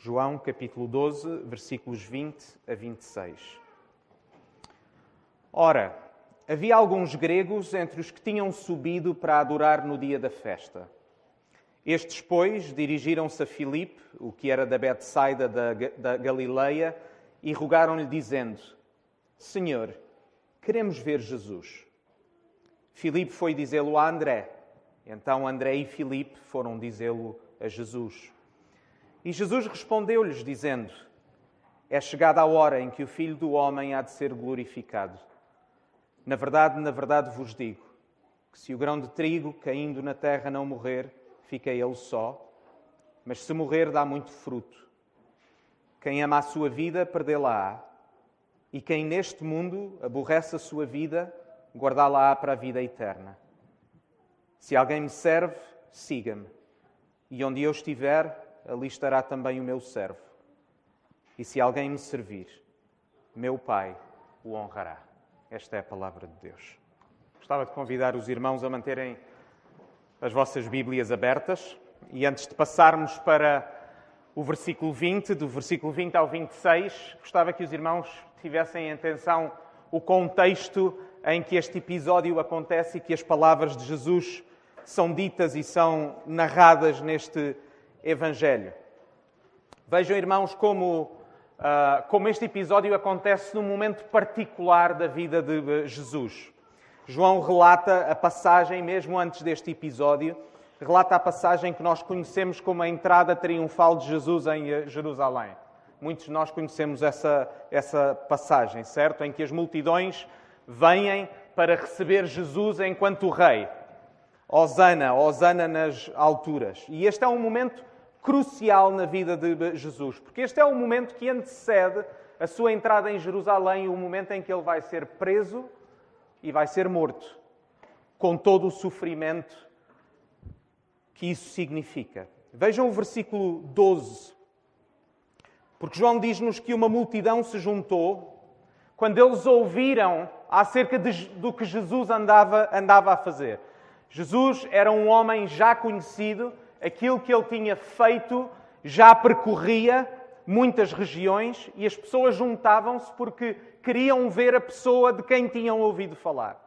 João, capítulo 12, versículos 20 a 26. Ora, havia alguns gregos entre os que tinham subido para adorar no dia da festa. Estes, pois, dirigiram-se a Filipe, o que era da Betsaida da Galileia, e rogaram-lhe, dizendo: Senhor, queremos ver Jesus. Filipe foi dizê-lo a André. Então André e Filipe foram dizê-lo a Jesus. E Jesus respondeu-lhes, dizendo: É chegada a hora em que o Filho do Homem há de ser glorificado. Na verdade vos digo, que se o grão de trigo caindo na terra não morrer, fica ele só, mas se morrer dá muito fruto. Quem ama a sua vida, perdê-la-á, e quem neste mundo aborrece a sua vida, guardá-la-á para a vida eterna. Se alguém me serve, siga-me, e onde eu estiver, ali estará também o meu servo. E se alguém me servir, meu Pai o honrará. Esta é a palavra de Deus. Gostava de convidar os irmãos a manterem as vossas Bíblias abertas. E antes de passarmos para o versículo 20, do versículo 20 ao 26, gostava que os irmãos tivessem em atenção o contexto em que este episódio acontece e que as palavras de Jesus são ditas e são narradas neste Evangelho. Vejam, irmãos, como este episódio acontece num momento particular da vida de Jesus. João relata a passagem, mesmo antes deste episódio, relata a passagem que nós conhecemos como a entrada triunfal de Jesus em Jerusalém. Muitos de nós conhecemos essa passagem, certo? Em que as multidões vêm para receber Jesus enquanto rei. Hosana, Hosana nas alturas. E este é um momento crucial na vida de Jesus, porque este é o momento que antecede a sua entrada em Jerusalém, o momento em que ele vai ser preso e vai ser morto, com todo o sofrimento que isso significa. Vejam o versículo 12, porque João diz-nos que uma multidão se juntou quando eles ouviram acerca do que Jesus andava a fazer. Jesus era um homem já conhecido, aquilo que ele tinha feito já percorria muitas regiões e as pessoas juntavam-se porque queriam ver a pessoa de quem tinham ouvido falar.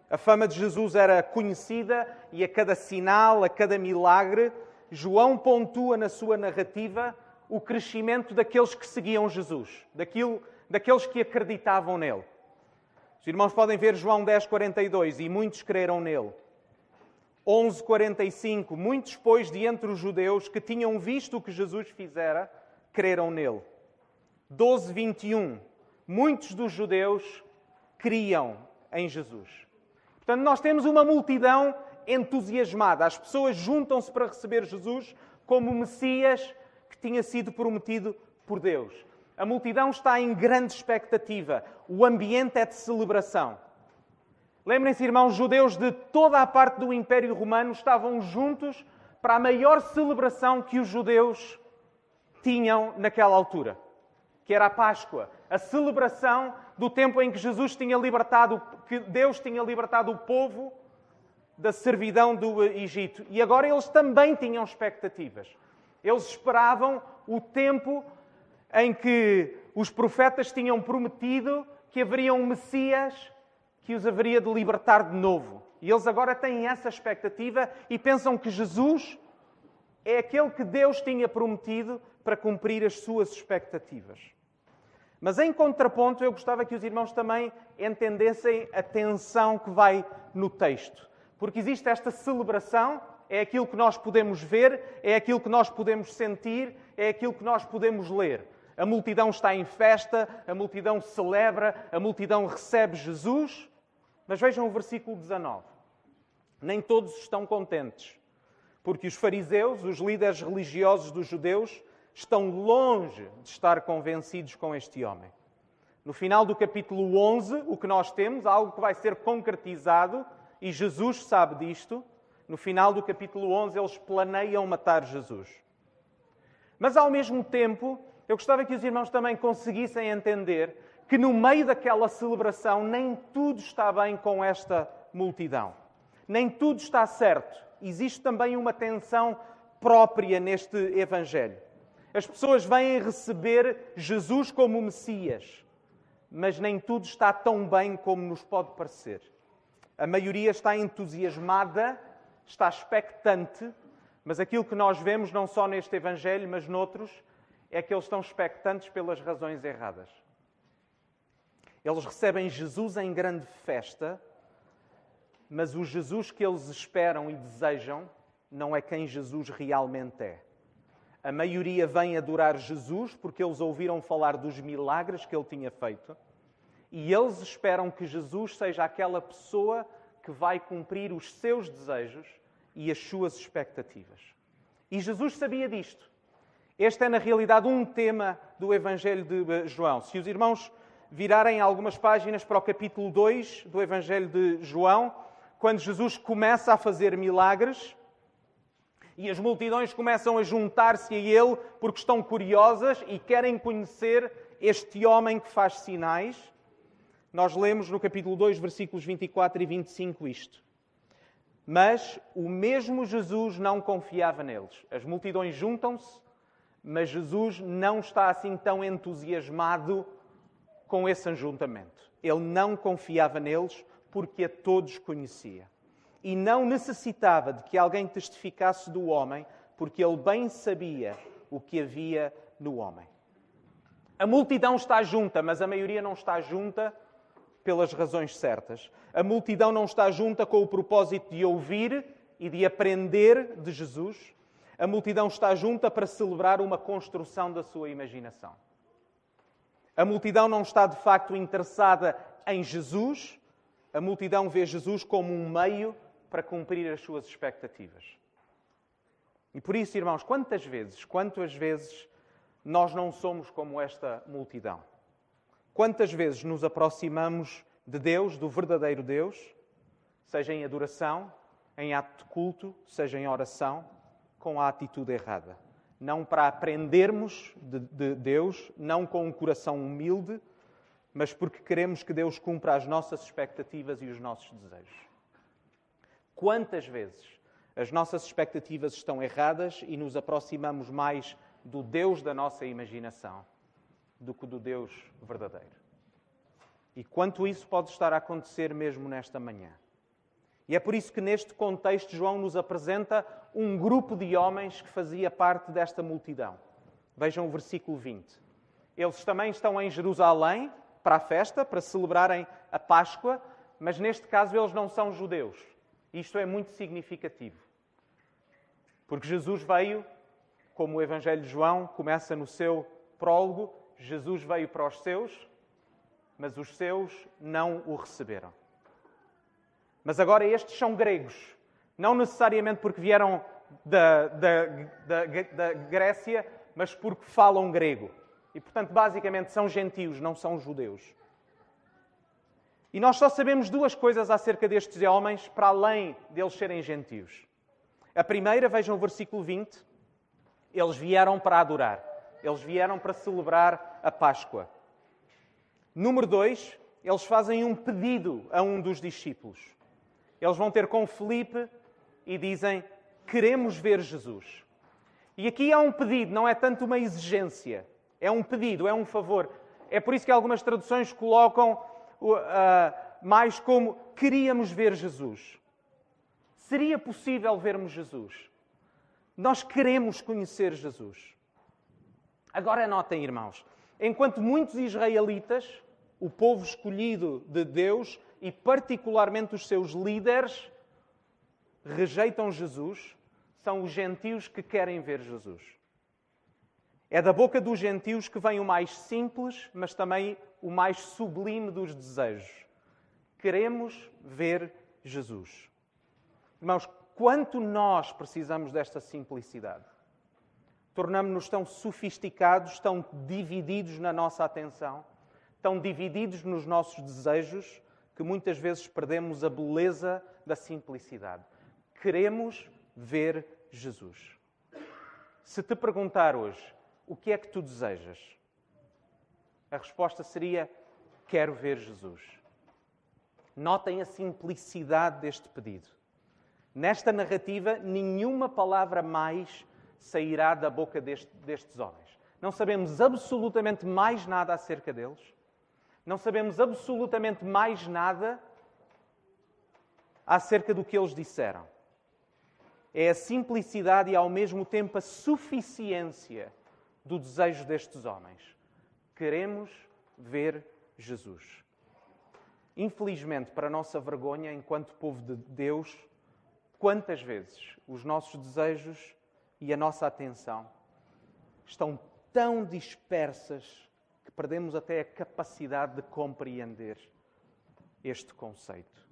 A fama de Jesus era conhecida e a cada sinal, a cada milagre, João pontua na sua narrativa o crescimento daqueles que seguiam Jesus, daqueles que acreditavam nele. Os irmãos podem ver João 10:42, e muitos creram nele. 11:45, muitos, pois, de entre os judeus que tinham visto o que Jesus fizera, creram nele. 12:21, muitos dos judeus criam em Jesus. Portanto, nós temos uma multidão entusiasmada. As pessoas juntam-se para receber Jesus como o Messias que tinha sido prometido por Deus. A multidão está em grande expectativa. O ambiente é de celebração. Lembrem-se, irmãos, judeus de toda a parte do Império Romano estavam juntos para a maior celebração que os judeus tinham naquela altura, que era a Páscoa. A celebração do tempo em que que Deus tinha libertado o povo da servidão do Egito. E agora eles também tinham expectativas. Eles esperavam o tempo em que os profetas tinham prometido que haveria um Messias que os haveria de libertar de novo. E eles agora têm essa expectativa e pensam que Jesus é aquele que Deus tinha prometido para cumprir as suas expectativas. Mas em contraponto, eu gostava que os irmãos também entendessem a tensão que vai no texto. Porque existe esta celebração, é aquilo que nós podemos ver, é aquilo que nós podemos sentir, é aquilo que nós podemos ler. A multidão está em festa, a multidão celebra, a multidão recebe Jesus. Mas vejam o versículo 19. Nem todos estão contentes, porque os fariseus, os líderes religiosos dos judeus, estão longe de estar convencidos com este homem. No final do capítulo 11, o que nós temos, algo que vai ser concretizado, e Jesus sabe disto, no final do capítulo 11, eles planeiam matar Jesus. Mas, ao mesmo tempo, eu gostava que os irmãos também conseguissem entender que no meio daquela celebração nem tudo está bem com esta multidão. Nem tudo está certo. Existe também uma tensão própria neste Evangelho. As pessoas vêm receber Jesus como Messias, mas nem tudo está tão bem como nos pode parecer. A maioria está entusiasmada, está expectante, mas aquilo que nós vemos, não só neste Evangelho, mas noutros, é que eles estão expectantes pelas razões erradas. Eles recebem Jesus em grande festa, mas o Jesus que eles esperam e desejam não é quem Jesus realmente é. A maioria vem adorar Jesus porque eles ouviram falar dos milagres que ele tinha feito e eles esperam que Jesus seja aquela pessoa que vai cumprir os seus desejos e as suas expectativas. E Jesus sabia disto. Este é, na realidade, um tema do Evangelho de João. Se os irmãos virarem algumas páginas para o capítulo 2 do Evangelho de João, quando Jesus começa a fazer milagres e as multidões começam a juntar-se a ele porque estão curiosas e querem conhecer este homem que faz sinais, nós lemos no capítulo 2, versículos 24 e 25 isto. Mas o mesmo Jesus não confiava neles. As multidões juntam-se, mas Jesus não está assim tão entusiasmado com esse ajuntamento. Ele não confiava neles porque a todos conhecia. E não necessitava de que alguém testificasse do homem, porque ele bem sabia o que havia no homem. A multidão está junta, mas a maioria não está junta pelas razões certas. A multidão não está junta com o propósito de ouvir e de aprender de Jesus. A multidão está junta para celebrar uma construção da sua imaginação. A multidão não está de facto interessada em Jesus. A multidão vê Jesus como um meio para cumprir as suas expectativas. E por isso, irmãos, quantas vezes nós não somos como esta multidão? Quantas vezes nos aproximamos de Deus, do verdadeiro Deus, seja em adoração, em ato de culto, seja em oração, com a atitude errada? Não para aprendermos de Deus, não com um coração humilde, mas porque queremos que Deus cumpra as nossas expectativas e os nossos desejos. Quantas vezes as nossas expectativas estão erradas e nos aproximamos mais do Deus da nossa imaginação do que do Deus verdadeiro? E quanto isso pode estar a acontecer mesmo nesta manhã. E é por isso que neste contexto João nos apresenta um grupo de homens que fazia parte desta multidão. Vejam o versículo 20. Eles também estão em Jerusalém para a festa, para celebrarem a Páscoa, mas neste caso eles não são judeus. Isto é muito significativo. Porque Jesus veio, como o Evangelho de João começa no seu prólogo, Jesus veio para os seus, mas os seus não o receberam. Mas agora estes são gregos. Não necessariamente porque vieram da Grécia, mas porque falam grego. E, portanto, basicamente são gentios, não são judeus. E nós só sabemos duas coisas acerca destes homens, para além deles serem gentios. A primeira, vejam o versículo 20, eles vieram para adorar. Eles vieram para celebrar a Páscoa. Número 2, eles fazem um pedido a um dos discípulos. Eles vão ter com Filipe e dizem, queremos ver Jesus. E aqui há um pedido, não é tanto uma exigência. É um pedido, é um favor. É por isso que algumas traduções colocam mais como queríamos ver Jesus. Seria possível vermos Jesus? Nós queremos conhecer Jesus. Agora notem, irmãos, enquanto muitos israelitas, o povo escolhido de Deus e particularmente os seus líderes, rejeitam Jesus, são os gentios que querem ver Jesus. É da boca dos gentios que vem o mais simples, mas também o mais sublime dos desejos. Queremos ver Jesus. Irmãos, quanto nós precisamos desta simplicidade? Tornamos-nos tão sofisticados, tão divididos na nossa atenção, tão divididos nos nossos desejos, que muitas vezes perdemos a beleza da simplicidade. Queremos ver Jesus. Se te perguntar hoje, o que é que tu desejas? A resposta seria, quero ver Jesus. Notem a simplicidade deste pedido. Nesta narrativa, nenhuma palavra mais, sairá da boca destes homens. Não sabemos absolutamente mais nada acerca deles. Não sabemos absolutamente mais nada acerca do que eles disseram. É a simplicidade e, ao mesmo tempo, a suficiência do desejo destes homens. Queremos ver Jesus. Infelizmente, para a nossa vergonha, enquanto povo de Deus, quantas vezes os nossos desejos e a nossa atenção estão tão dispersas que perdemos até a capacidade de compreender este conceito.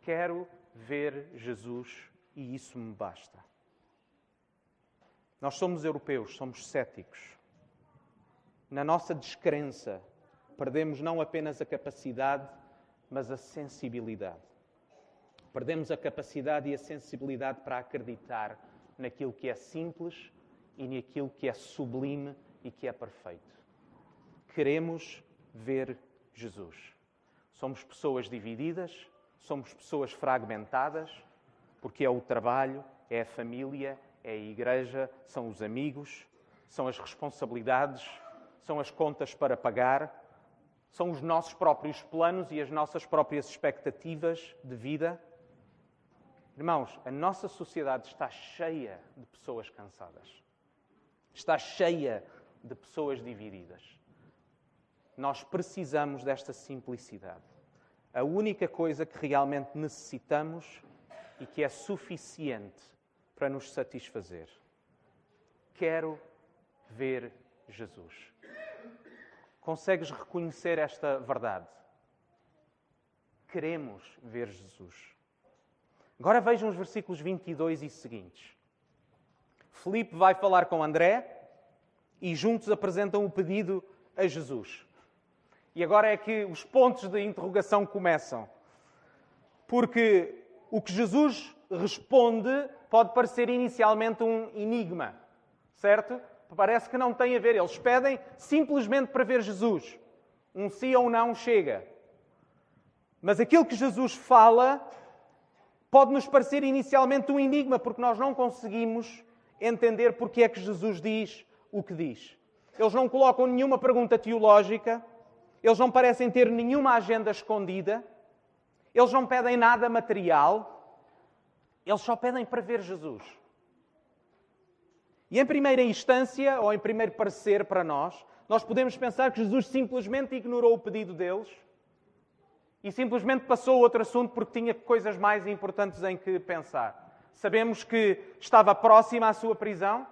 Quero ver Jesus e isso me basta. Nós somos europeus, somos céticos. Na nossa descrença, perdemos não apenas a capacidade, mas a sensibilidade. Perdemos a capacidade e a sensibilidade para acreditar naquilo que é simples e naquilo que é sublime e que é perfeito. Queremos ver Jesus. Somos pessoas divididas, somos pessoas fragmentadas, porque é o trabalho, é a família, é a igreja, são os amigos, são as responsabilidades, são as contas para pagar, são os nossos próprios planos e as nossas próprias expectativas de vida. Irmãos, a nossa sociedade está cheia de pessoas cansadas. Está cheia de pessoas divididas. Nós precisamos desta simplicidade. A única coisa que realmente necessitamos e que é suficiente para nos satisfazer. Quero ver Jesus. Consegues reconhecer esta verdade? Queremos ver Jesus. Agora vejam os versículos 22 e seguintes. Filipe vai falar com André e juntos apresentam o pedido a Jesus. E agora é que os pontos de interrogação começam. Porque o que Jesus responde pode parecer inicialmente um enigma, certo? Parece que não tem a ver. Eles pedem simplesmente para ver Jesus. Um sim ou um não chega. Mas aquilo que Jesus fala pode nos parecer inicialmente um enigma, porque nós não conseguimos entender porque é que Jesus diz o que diz. Eles não colocam nenhuma pergunta teológica, eles não parecem ter nenhuma agenda escondida, eles não pedem nada material, eles só pedem para ver Jesus. E em primeira instância, ou em primeiro parecer para nós podemos pensar que Jesus simplesmente ignorou o pedido deles e simplesmente passou a outro assunto porque tinha coisas mais importantes em que pensar. Sabemos que estava próxima à sua prisão,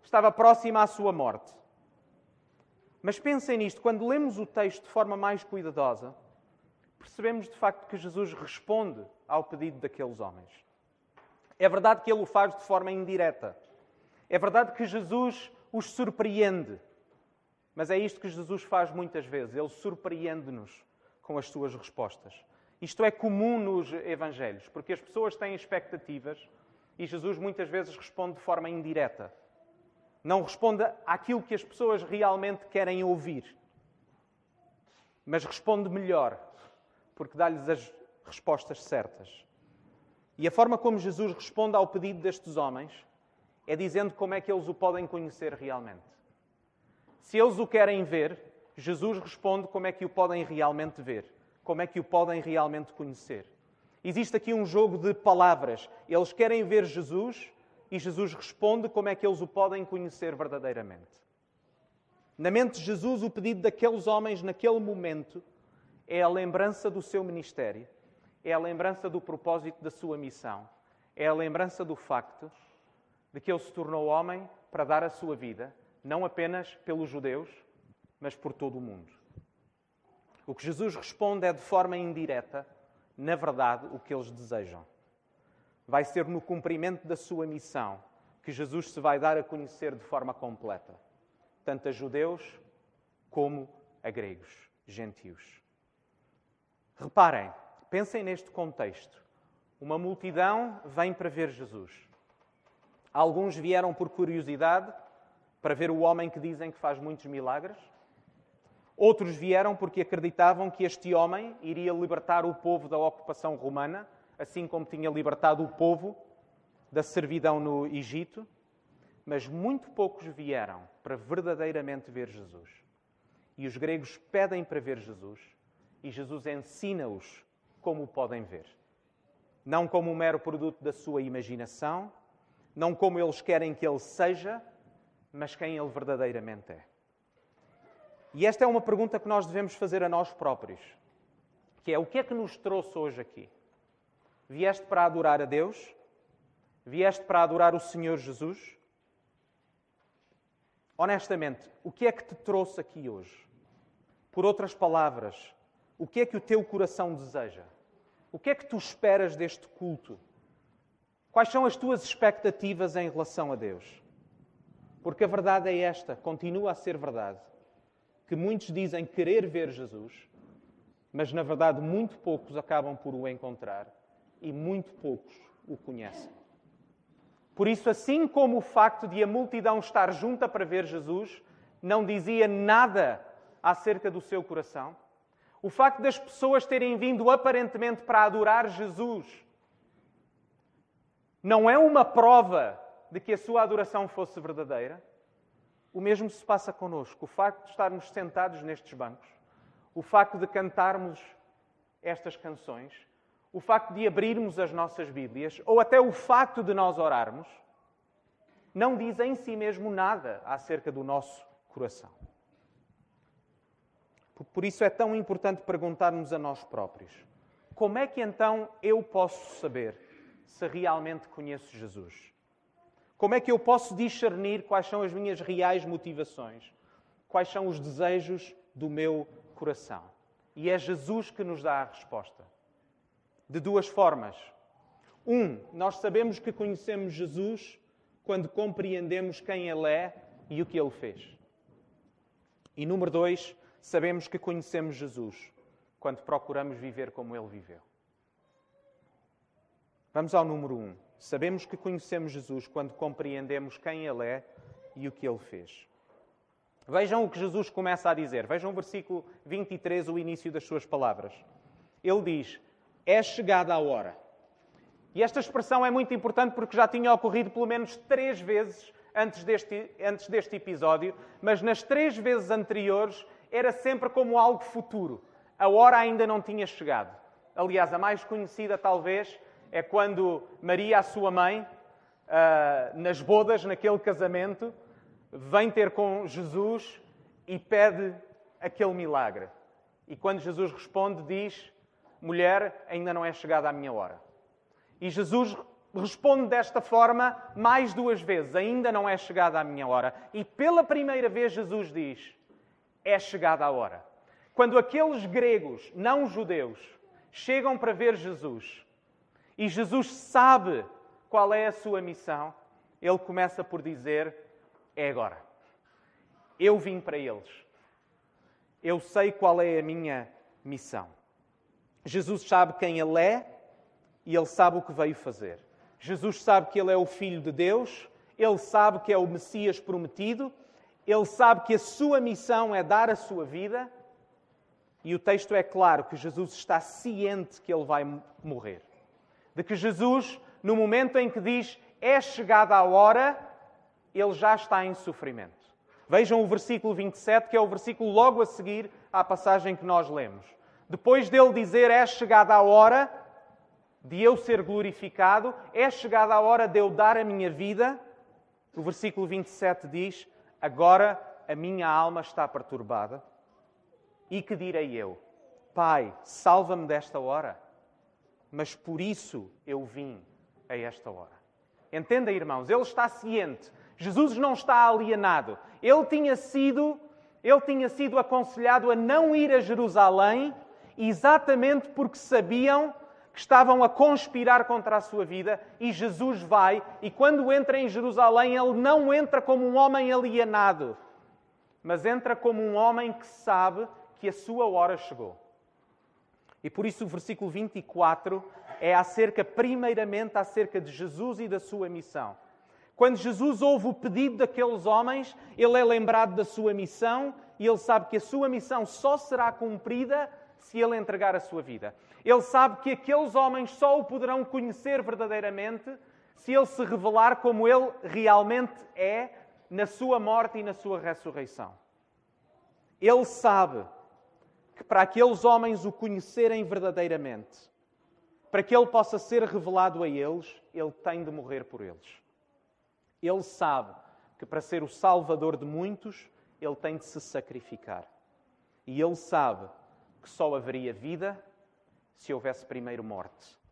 estava próxima à sua morte. Mas pensem nisto, quando lemos o texto de forma mais cuidadosa, percebemos de facto que Jesus responde ao pedido daqueles homens. É verdade que ele o faz de forma indireta. É verdade que Jesus os surpreende. Mas é isto que Jesus faz muitas vezes. Ele surpreende-nos com as suas respostas. Isto é comum nos Evangelhos, porque as pessoas têm expectativas e Jesus muitas vezes responde de forma indireta. Não responde àquilo que as pessoas realmente querem ouvir. Mas responde melhor, porque dá-lhes as respostas certas. E a forma como Jesus responde ao pedido destes homens é dizendo como é que eles o podem conhecer realmente. Se eles o querem ver, Jesus responde como é que o podem realmente ver, como é que o podem realmente conhecer. Existe aqui um jogo de palavras. Eles querem ver Jesus e Jesus responde como é que eles o podem conhecer verdadeiramente. Na mente de Jesus, o pedido daqueles homens naquele momento é a lembrança do seu ministério, é a lembrança do propósito da sua missão, é a lembrança do facto de que ele se tornou homem para dar a sua vida, não apenas pelos judeus, mas por todo o mundo. O que Jesus responde é de forma indireta, na verdade, o que eles desejam. Vai ser no cumprimento da sua missão que Jesus se vai dar a conhecer de forma completa, tanto a judeus como a gregos, gentios. Reparem, pensem neste contexto. Uma multidão vem para ver Jesus. Alguns vieram por curiosidade, para ver o homem que dizem que faz muitos milagres. Outros vieram porque acreditavam que este homem iria libertar o povo da ocupação romana, assim como tinha libertado o povo da servidão no Egito. mas muito poucos vieram para verdadeiramente ver Jesus. E os gregos pedem para ver Jesus, e Jesus ensina-os como o podem ver. Não como um mero produto da sua imaginação, não como eles querem que ele seja, mas quem ele verdadeiramente é. E esta é uma pergunta que nós devemos fazer a nós próprios, que é: o que é que nos trouxe hoje aqui? Vieste para adorar a Deus? Vieste para adorar o Senhor Jesus? Honestamente, o que é que te trouxe aqui hoje? Por outras palavras, o que é que o teu coração deseja? O que é que tu esperas deste culto? Quais são as tuas expectativas em relação a Deus? Porque a verdade é esta, continua a ser verdade, que muitos dizem querer ver Jesus, mas na verdade muito poucos acabam por o encontrar e muito poucos o conhecem. Por isso, assim como o facto de a multidão estar junta para ver Jesus não dizia nada acerca do seu coração, o facto das pessoas terem vindo aparentemente para adorar Jesus não é uma prova de que a sua adoração fosse verdadeira. O mesmo se passa connosco. O facto de estarmos sentados nestes bancos, o facto de cantarmos estas canções, o facto de abrirmos as nossas Bíblias, ou até o facto de nós orarmos, não diz em si mesmo nada acerca do nosso coração. Por isso é tão importante perguntarmos a nós próprios: como é que então eu posso saber se realmente conheço Jesus? Como é que eu posso discernir quais são as minhas reais motivações? Quais são os desejos do meu coração? E é Jesus que nos dá a resposta. De duas formas. Nós sabemos que conhecemos Jesus quando compreendemos quem Ele é e o que Ele fez. E número 2, sabemos que conhecemos Jesus quando procuramos viver como Ele viveu. Vamos ao número 1. Sabemos que conhecemos Jesus quando compreendemos quem Ele é e o que Ele fez. Vejam o que Jesus começa a dizer. Vejam o versículo 23, o início das suas palavras. Ele diz: é chegada a hora. E esta expressão é muito importante porque já tinha ocorrido pelo menos 3 vezes antes deste episódio, mas nas 3 vezes anteriores era sempre como algo futuro. A hora ainda não tinha chegado. Aliás, a mais conhecida talvez é quando Maria, a sua mãe, nas bodas, naquele casamento, vem ter com Jesus e pede aquele milagre. E quando Jesus responde, diz: mulher, ainda não é chegada a minha hora. E Jesus responde desta forma mais 2 vezes: ainda não é chegada a minha hora. E pela primeira vez Jesus diz: é chegada a hora. Quando aqueles gregos, não judeus, chegam para ver Jesus, e Jesus sabe qual é a sua missão, ele começa por dizer: é agora. Eu vim para eles. Eu sei qual é a minha missão. Jesus sabe quem Ele é e Ele sabe o que veio fazer. Jesus sabe que Ele é o Filho de Deus, Ele sabe que é o Messias prometido, Ele sabe que a sua missão é dar a sua vida, e o texto é claro que Jesus está ciente que Ele vai morrer. De que Jesus, no momento em que diz é chegada a hora, Ele já está em sofrimento. Vejam o versículo 27, que é o versículo logo a seguir à passagem que nós lemos. Depois dele dizer é chegada a hora de eu ser glorificado, é chegada a hora de eu dar a minha vida, o versículo 27 diz: agora a minha alma está perturbada. E que direi eu? Pai, salva-me desta hora. Mas por isso eu vim a esta hora. Entenda, irmãos, ele está ciente. Jesus não está alienado. Ele tinha sido aconselhado a não ir a Jerusalém exatamente porque sabiam que estavam a conspirar contra a sua vida, e Jesus vai, e quando entra em Jerusalém, ele não entra como um homem alienado, mas entra como um homem que sabe que a sua hora chegou. E por isso o versículo 24 é primeiramente acerca de Jesus e da sua missão. Quando Jesus ouve o pedido daqueles homens, ele é lembrado da sua missão e ele sabe que a sua missão só será cumprida se ele entregar a sua vida. Ele sabe que aqueles homens só o poderão conhecer verdadeiramente se Ele se revelar como Ele realmente é na sua morte e na sua ressurreição. Ele sabe que para aqueles homens o conhecerem verdadeiramente, para que Ele possa ser revelado a eles, Ele tem de morrer por eles. Ele sabe que para ser o Salvador de muitos, Ele tem de se sacrificar. E Ele sabe que só haveria vida se houvesse primeiro morte.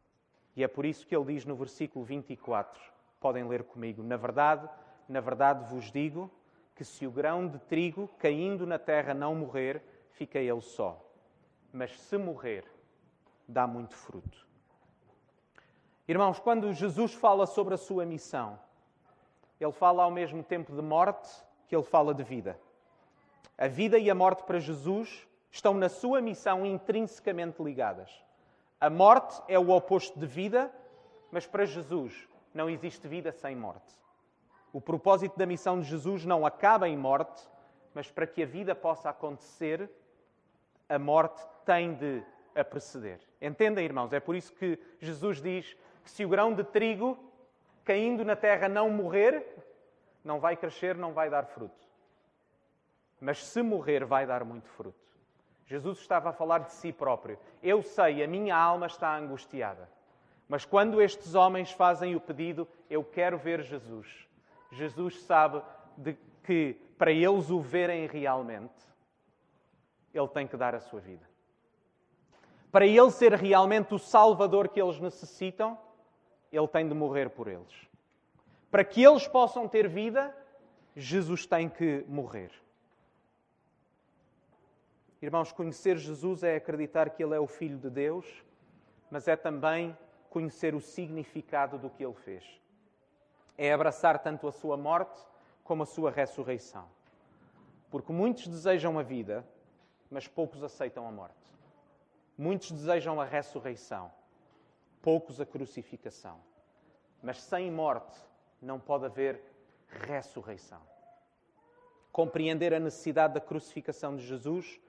E é por isso que Ele diz no versículo 24, podem ler comigo, na verdade vos digo que se o grão de trigo caindo na terra não morrer, fica ele só. Mas se morrer, dá muito fruto. Irmãos, quando Jesus fala sobre a sua missão, Ele fala ao mesmo tempo de morte que Ele fala de vida. A vida e a morte para Jesus estão na sua missão intrinsecamente ligadas. A morte é o oposto de vida, mas para Jesus não existe vida sem morte. O propósito da missão de Jesus não acaba em morte, mas para que a vida possa acontecer, a morte tem de a preceder. Entendem, irmãos? É por isso que Jesus diz que se o grão de trigo caindo na terra não morrer, não vai crescer, não vai dar fruto. Mas se morrer, vai dar muito fruto. Jesus estava a falar de si próprio. Eu sei, a minha alma está angustiada. Mas quando estes homens fazem o pedido, eu quero ver Jesus. Jesus sabe de que para eles o verem realmente, Ele tem que dar a sua vida. Para Ele ser realmente o Salvador que eles necessitam, Ele tem de morrer por eles. Para que eles possam ter vida, Jesus tem que morrer. Irmãos, conhecer Jesus é acreditar que Ele é o Filho de Deus, mas é também conhecer o significado do que Ele fez. É abraçar tanto a sua morte como a sua ressurreição. Porque muitos desejam a vida, mas poucos aceitam a morte. Muitos desejam a ressurreição, poucos a crucificação. Mas sem morte não pode haver ressurreição. Compreender a necessidade da crucificação de Jesus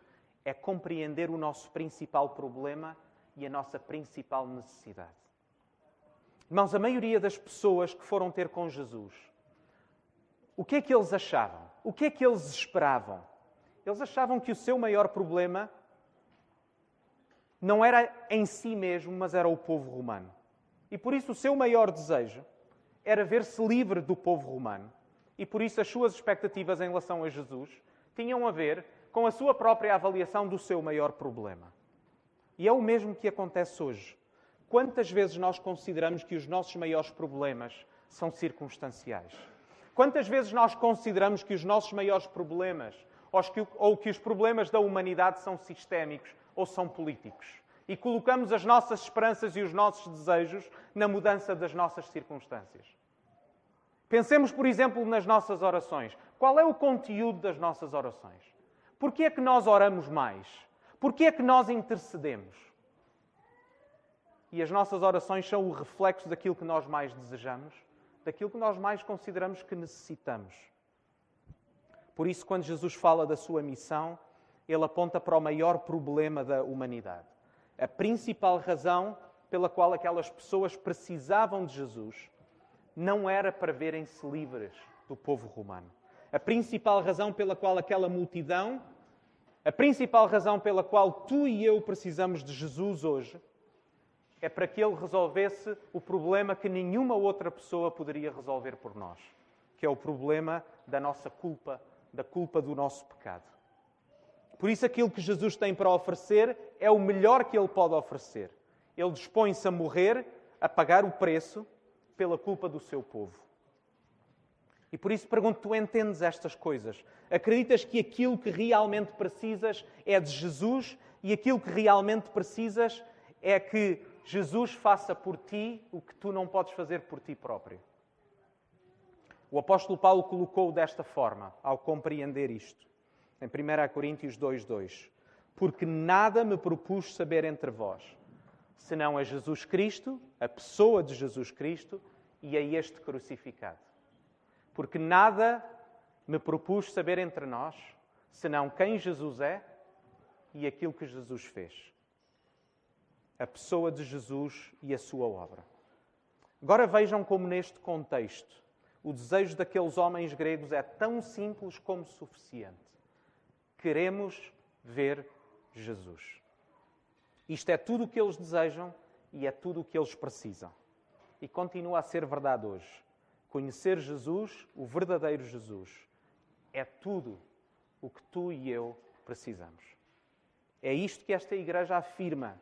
é compreender o nosso principal problema e a nossa principal necessidade. Irmãos, a maioria das pessoas que foram ter com Jesus, o que é que eles achavam? O que é que eles esperavam? Eles achavam que o seu maior problema não era em si mesmo, mas era o povo romano. E por isso o seu maior desejo era ver-se livre do povo romano. E por isso as suas expectativas em relação a Jesus tinham a ver com a sua própria avaliação do seu maior problema. E é o mesmo que acontece hoje. Quantas vezes nós consideramos que os nossos maiores problemas são circunstanciais? Quantas vezes nós consideramos que os nossos maiores problemas ou que os problemas da humanidade são sistémicos ou são políticos? E colocamos as nossas esperanças e os nossos desejos na mudança das nossas circunstâncias. Pensemos, por exemplo, nas nossas orações. Qual é o conteúdo das nossas orações? Porquê é que nós oramos mais? Porquê é que nós intercedemos? E as nossas orações são o reflexo daquilo que nós mais desejamos, daquilo que nós mais consideramos que necessitamos. Por isso, quando Jesus fala da sua missão, Ele aponta para o maior problema da humanidade. A principal razão pela qual aquelas pessoas precisavam de Jesus não era para verem-se livres do povo romano. A principal razão pela qual aquela multidão, a principal razão pela qual tu e eu precisamos de Jesus hoje, é para que Ele resolvesse o problema que nenhuma outra pessoa poderia resolver por nós, que é o problema da nossa culpa, da culpa do nosso pecado. Por isso aquilo que Jesus tem para oferecer é o melhor que Ele pode oferecer. Ele dispõe-se a morrer, a pagar o preço pela culpa do seu povo. E por isso pergunto, tu entendes estas coisas? Acreditas que aquilo que realmente precisas é de Jesus e aquilo que realmente precisas é que Jesus faça por ti o que tu não podes fazer por ti próprio? O apóstolo Paulo colocou desta forma, ao compreender isto, em 1 Coríntios 2:2. Porque nada me propus saber entre vós, senão a Jesus Cristo, a pessoa de Jesus Cristo, e a este crucificado. Porque nada me propus saber entre nós, senão quem Jesus é e aquilo que Jesus fez. A pessoa de Jesus e a sua obra. Agora vejam como neste contexto o desejo daqueles homens gregos é tão simples como suficiente. Queremos ver Jesus. Isto é tudo o que eles desejam e é tudo o que eles precisam. E continua a ser verdade hoje. Conhecer Jesus, o verdadeiro Jesus, é tudo o que tu e eu precisamos. É isto que esta igreja afirma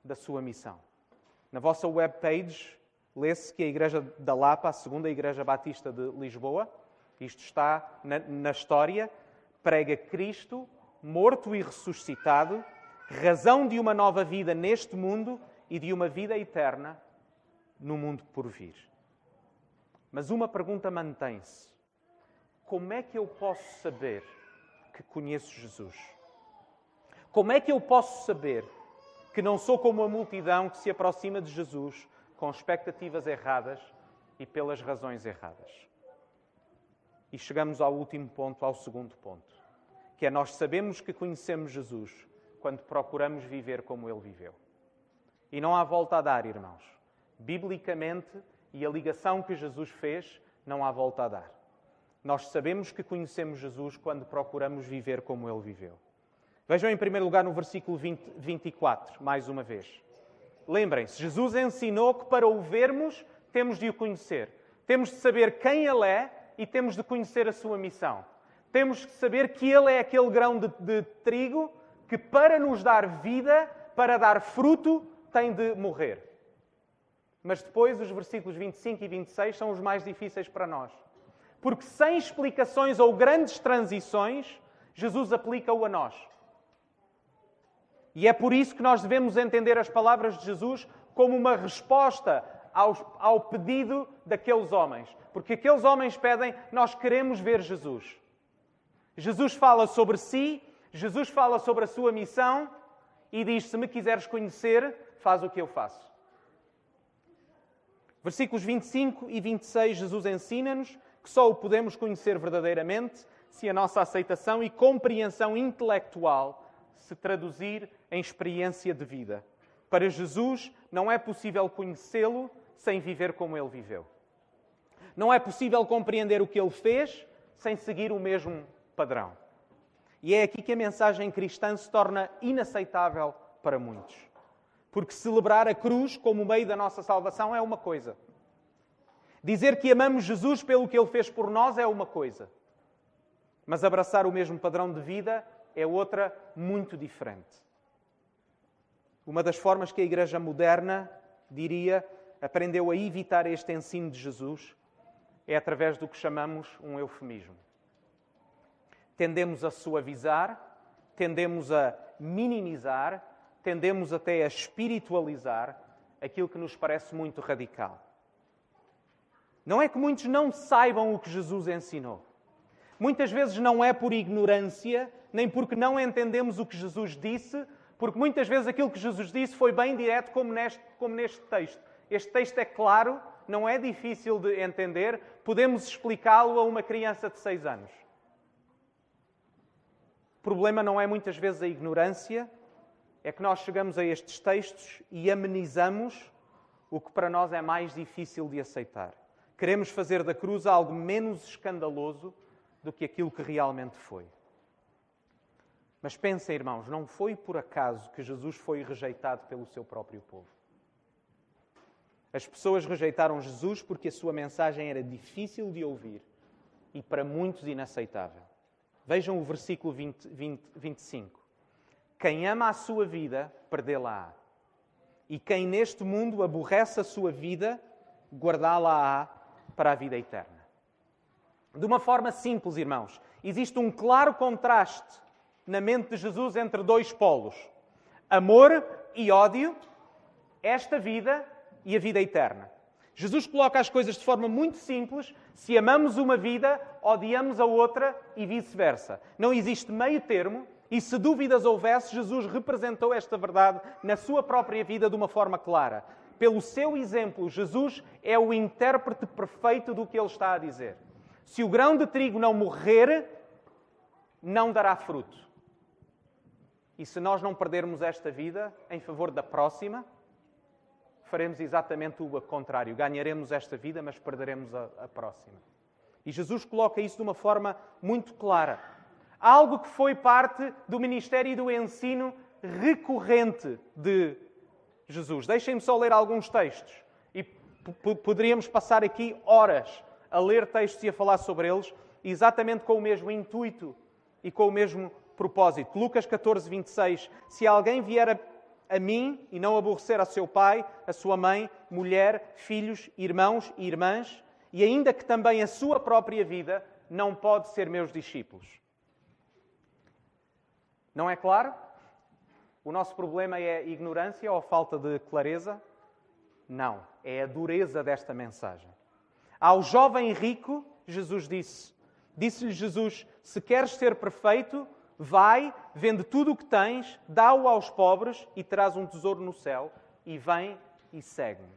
da sua missão. Na vossa webpage, lê-se que a Igreja da Lapa, a segunda Igreja Batista de Lisboa, isto está na história, prega Cristo, morto e ressuscitado, razão de uma nova vida neste mundo e de uma vida eterna no mundo por vir. Mas uma pergunta mantém-se. Como é que eu posso saber que conheço Jesus? Como é que eu posso saber que não sou como a multidão que se aproxima de Jesus com expectativas erradas e pelas razões erradas? E chegamos ao último ponto, ao segundo ponto, que é nós sabemos que conhecemos Jesus quando procuramos viver como Ele viveu. E não há volta a dar, irmãos. Biblicamente, e a ligação que Jesus fez, não há volta a dar. Nós sabemos que conhecemos Jesus quando procuramos viver como Ele viveu. Vejam em primeiro lugar no versículo 24, mais uma vez. Lembrem-se, Jesus ensinou que para o vermos, temos de o conhecer. Temos de saber quem Ele é e temos de conhecer a sua missão. Temos de saber que Ele é aquele grão de trigo que para nos dar vida, para dar fruto, tem de morrer. Mas depois os versículos 25 e 26 são os mais difíceis para nós. Porque sem explicações ou grandes transições, Jesus aplica-o a nós. E é por isso que nós devemos entender as palavras de Jesus como uma resposta ao pedido daqueles homens. Porque aqueles homens pedem, nós queremos ver Jesus. Jesus fala sobre si, Jesus fala sobre a sua missão e diz, se me quiseres conhecer, faz o que eu faço. Versículos 25 e 26, Jesus ensina-nos que só o podemos conhecer verdadeiramente se a nossa aceitação e compreensão intelectual se traduzir em experiência de vida. Para Jesus, não é possível conhecê-lo sem viver como Ele viveu. Não é possível compreender o que Ele fez sem seguir o mesmo padrão. E é aqui que a mensagem cristã se torna inaceitável para muitos. Porque celebrar a cruz como meio da nossa salvação é uma coisa. Dizer que amamos Jesus pelo que Ele fez por nós é uma coisa. Mas abraçar o mesmo padrão de vida é outra muito diferente. Uma das formas que a Igreja moderna, diria, aprendeu a evitar este ensino de Jesus é através do que chamamos um eufemismo. Tendemos a suavizar, tendemos a minimizar, tendemos até a espiritualizar aquilo que nos parece muito radical. Não é que muitos não saibam o que Jesus ensinou. Muitas vezes não é por ignorância, nem porque não entendemos o que Jesus disse, porque muitas vezes aquilo que Jesus disse foi bem direto como neste texto. Este texto é claro, não é difícil de entender, podemos explicá-lo a uma criança de 6 anos. O problema não é muitas vezes a ignorância, é que nós chegamos a estes textos e amenizamos o que para nós é mais difícil de aceitar. Queremos fazer da cruz algo menos escandaloso do que aquilo que realmente foi. Mas pensem, irmãos, não foi por acaso que Jesus foi rejeitado pelo seu próprio povo. As pessoas rejeitaram Jesus porque a sua mensagem era difícil de ouvir e para muitos inaceitável. Vejam o versículo 25. Quem ama a sua vida, perdê-la-á. E quem neste mundo aborrece a sua vida, guardá-la-á para a vida eterna. De uma forma simples, irmãos, existe um claro contraste na mente de Jesus entre dois polos. Amor e ódio, esta vida e a vida eterna. Jesus coloca as coisas de forma muito simples. Se amamos uma vida, odiamos a outra e vice-versa. Não existe meio termo e, se dúvidas houvesse, Jesus representou esta verdade na sua própria vida de uma forma clara. Pelo seu exemplo, Jesus é o intérprete perfeito do que ele está a dizer. Se o grão de trigo não morrer, não dará fruto. E se nós não perdermos esta vida em favor da próxima, faremos exatamente o contrário. Ganharemos esta vida, mas perderemos a próxima. E Jesus coloca isso de uma forma muito clara. Algo que foi parte do ministério e do ensino recorrente de Jesus. Deixem-me só ler alguns textos. E poderíamos passar aqui horas a ler textos e a falar sobre eles, exatamente com o mesmo intuito e com o mesmo propósito. Lucas 14, 26. Se alguém vier a mim e não aborrecer a seu pai, a sua mãe, mulher, filhos, irmãos e irmãs, e ainda que também a sua própria vida, não pode ser meus discípulos. Não é claro? O nosso problema é a ignorância ou a falta de clareza? Não, é a dureza desta mensagem. Ao jovem rico, Jesus disse-lhe Jesus, se queres ser perfeito, vai, vende tudo o que tens, dá-o aos pobres e terás um tesouro no céu, e vem e segue-me.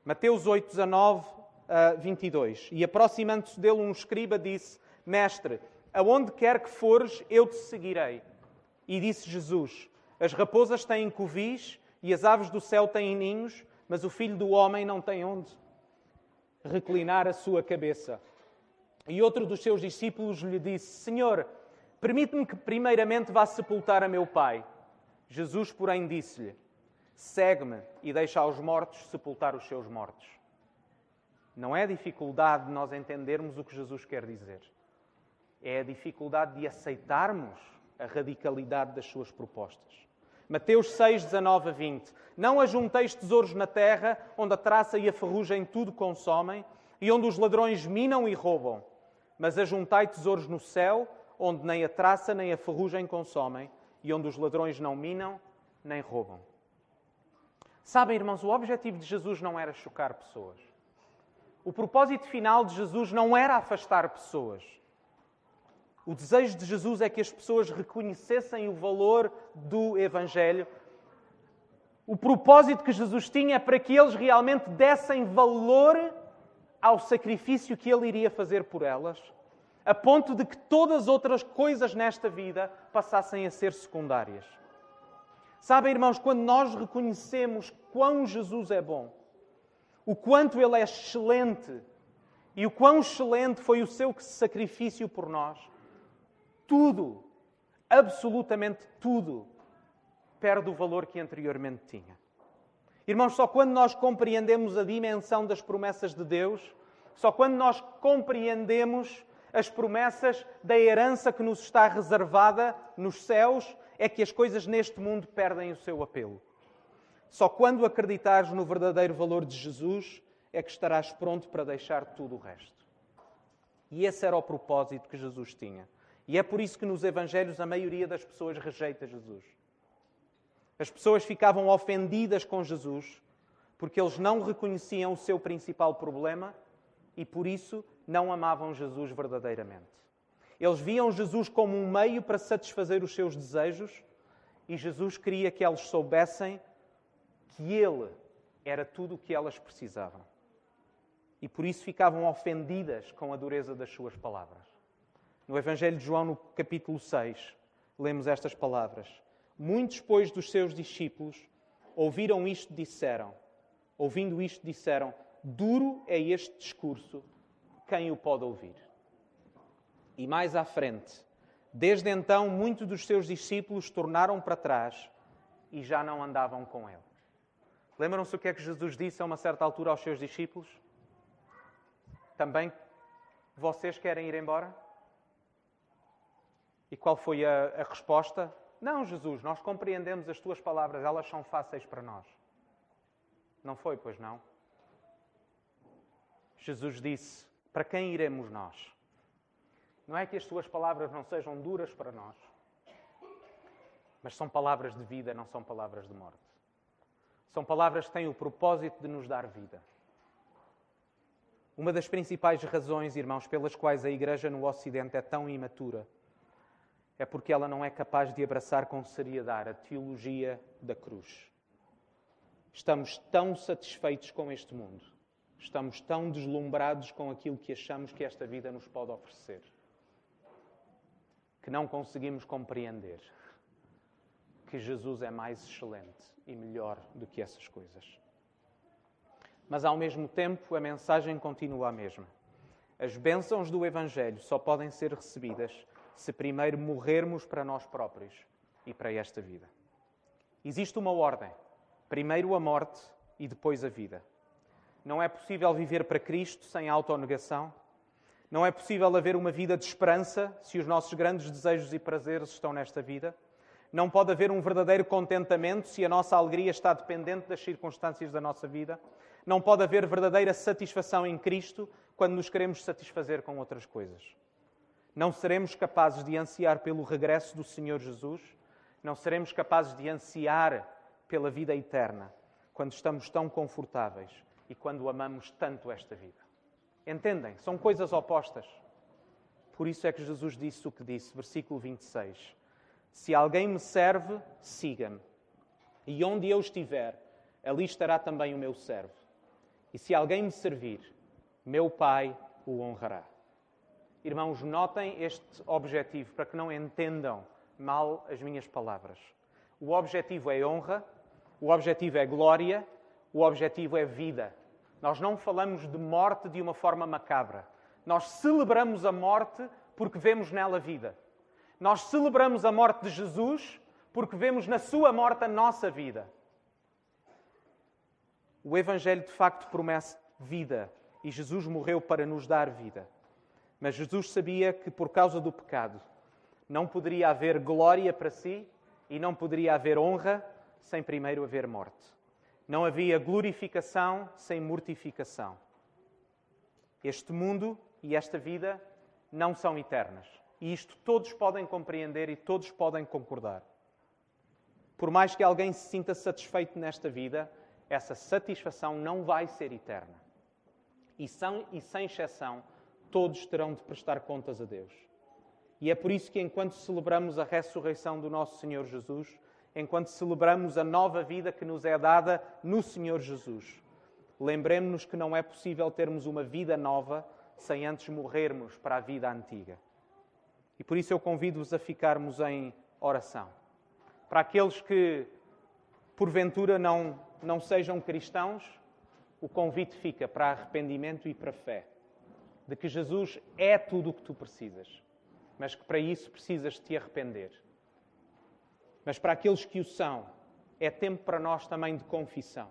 Mateus 8, 19 a 22. E aproximando-se dele um escriba disse, Mestre, aonde quer que fores, eu te seguirei. E disse Jesus, as raposas têm covis e as aves do céu têm ninhos, mas o Filho do Homem não tem onde reclinar a sua cabeça. E outro dos seus discípulos lhe disse, Senhor, permite-me que primeiramente vá sepultar a meu pai. Jesus, porém, disse-lhe, segue-me e deixa aos mortos sepultar os seus mortos. Não é a dificuldade de nós entendermos o que Jesus quer dizer. É a dificuldade de aceitarmos a radicalidade das suas propostas. Mateus 6, 19 a 20. Não ajunteis tesouros na terra, onde a traça e a ferrugem tudo consomem, e onde os ladrões minam e roubam. Mas ajuntai tesouros no céu, onde nem a traça nem a ferrugem consomem, e onde os ladrões não minam nem roubam. Sabem, irmãos, o objetivo de Jesus não era chocar pessoas. O propósito final de Jesus não era afastar pessoas. O desejo de Jesus é que as pessoas reconhecessem o valor do Evangelho. O propósito que Jesus tinha é para que eles realmente dessem valor ao sacrifício que Ele iria fazer por elas, a ponto de que todas as outras coisas nesta vida passassem a ser secundárias. Sabem, irmãos, quando nós reconhecemos quão Jesus é bom, o quanto Ele é excelente e o quão excelente foi o seu sacrifício por nós, tudo, absolutamente tudo, perde o valor que anteriormente tinha. Irmãos, só quando nós compreendemos a dimensão das promessas de Deus, só quando nós compreendemos as promessas da herança que nos está reservada nos céus, é que as coisas neste mundo perdem o seu apelo. Só quando acreditares no verdadeiro valor de Jesus é que estarás pronto para deixar tudo o resto. E esse era o propósito que Jesus tinha. E é por isso que nos Evangelhos a maioria das pessoas rejeita Jesus. As pessoas ficavam ofendidas com Jesus porque eles não reconheciam o seu principal problema e por isso não amavam Jesus verdadeiramente. Eles viam Jesus como um meio para satisfazer os seus desejos e Jesus queria que eles soubessem que Ele era tudo o que elas precisavam. E por isso ficavam ofendidas com a dureza das suas palavras. No Evangelho de João, no capítulo 6, lemos estas palavras. Muitos, pois, dos seus discípulos ouvindo isto, disseram, duro é este discurso, quem o pode ouvir? E mais à frente, desde então, muitos dos seus discípulos tornaram para trás e já não andavam com ele. Lembram-se o que é que Jesus disse a uma certa altura aos seus discípulos? Também vocês querem ir embora? E qual foi a resposta? Não, Jesus, nós compreendemos as tuas palavras, elas são fáceis para nós. Não foi, pois não? Jesus disse, para quem iremos nós? Não é que as tuas palavras não sejam duras para nós, mas são palavras de vida, não são palavras de morte. São palavras que têm o propósito de nos dar vida. Uma das principais razões, irmãos, pelas quais a Igreja no Ocidente é tão imatura, é porque ela não é capaz de abraçar com seriedade a teologia da cruz. Estamos tão satisfeitos com este mundo. Estamos tão deslumbrados com aquilo que achamos que esta vida nos pode oferecer, que não conseguimos compreender que Jesus é mais excelente e melhor do que essas coisas. Mas, ao mesmo tempo, a mensagem continua a mesma. As bênçãos do Evangelho só podem ser recebidas se primeiro morrermos para nós próprios e para esta vida. Existe uma ordem. Primeiro a morte e depois a vida. Não é possível viver para Cristo sem autonegação. Não é possível haver uma vida de esperança se os nossos grandes desejos e prazeres estão nesta vida. Não pode haver um verdadeiro contentamento se a nossa alegria está dependente das circunstâncias da nossa vida. Não pode haver verdadeira satisfação em Cristo quando nos queremos satisfazer com outras coisas. Não seremos capazes de ansiar pelo regresso do Senhor Jesus. Não seremos capazes de ansiar pela vida eterna quando estamos tão confortáveis e quando amamos tanto esta vida. Entendem? São coisas opostas. Por isso é que Jesus disse o que disse, versículo 26. Se alguém me serve, siga-me. E onde eu estiver, ali estará também o meu servo. E se alguém me servir, meu Pai o honrará. Irmãos, notem este objetivo para que não entendam mal as minhas palavras. O objetivo é honra, o objetivo é glória, o objetivo é vida. Nós não falamos de morte de uma forma macabra. Nós celebramos a morte porque vemos nela vida. Nós celebramos a morte de Jesus porque vemos na sua morte a nossa vida. O Evangelho de facto promete vida e Jesus morreu para nos dar vida. Mas Jesus sabia que por causa do pecado não poderia haver glória para si e não poderia haver honra sem primeiro haver morte. Não havia glorificação sem mortificação. Este mundo e esta vida não são eternas. E isto todos podem compreender e todos podem concordar. Por mais que alguém se sinta satisfeito nesta vida, essa satisfação não vai ser eterna. E sem exceção, todos terão de prestar contas a Deus. E é por isso que enquanto celebramos a ressurreição do nosso Senhor Jesus, enquanto celebramos a nova vida que nos é dada no Senhor Jesus, lembremos-nos que não é possível termos uma vida nova sem antes morrermos para a vida antiga. E por isso eu convido-vos a ficarmos em oração. Para aqueles que, porventura, não sejam cristãos, o convite fica para arrependimento e para fé. De que Jesus é tudo o que tu precisas, mas que para isso precisas te arrepender. Mas para aqueles que o são, é tempo para nós também de confissão.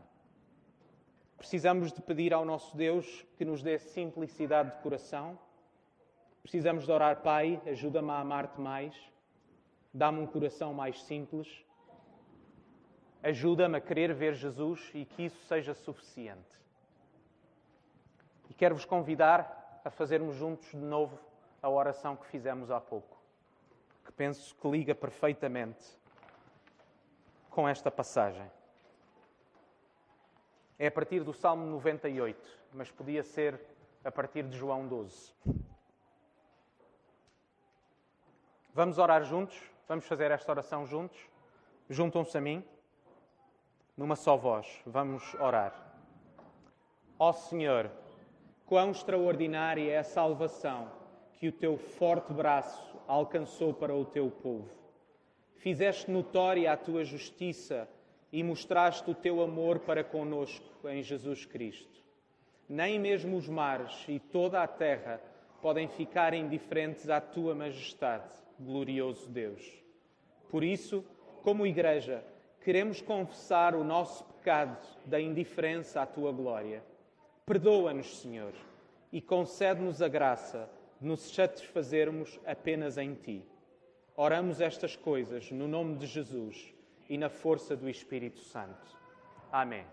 Precisamos de pedir ao nosso Deus que nos dê simplicidade de coração. Precisamos de orar, Pai, ajuda-me a amar-te mais. Dá-me um coração mais simples. Ajuda-me a querer ver Jesus e que isso seja suficiente. E quero-vos convidar a fazermos juntos de novo a oração que fizemos há pouco, que penso que liga perfeitamente com esta passagem. É a partir do Salmo 98, mas podia ser a partir de João 12. Vamos orar juntos? Vamos fazer esta oração juntos? Juntam-se a mim? Numa só voz, vamos orar. Ó Senhor, quão extraordinária é a salvação que o teu forte braço alcançou para o teu povo. Fizeste notória a tua justiça e mostraste o teu amor para conosco em Jesus Cristo. Nem mesmo os mares e toda a terra podem ficar indiferentes à tua majestade, glorioso Deus. Por isso, como igreja, queremos confessar o nosso pecado da indiferença à tua glória. Perdoa-nos, Senhor, e concede-nos a graça de nos satisfazermos apenas em Ti. Oramos estas coisas no nome de Jesus e na força do Espírito Santo. Amém.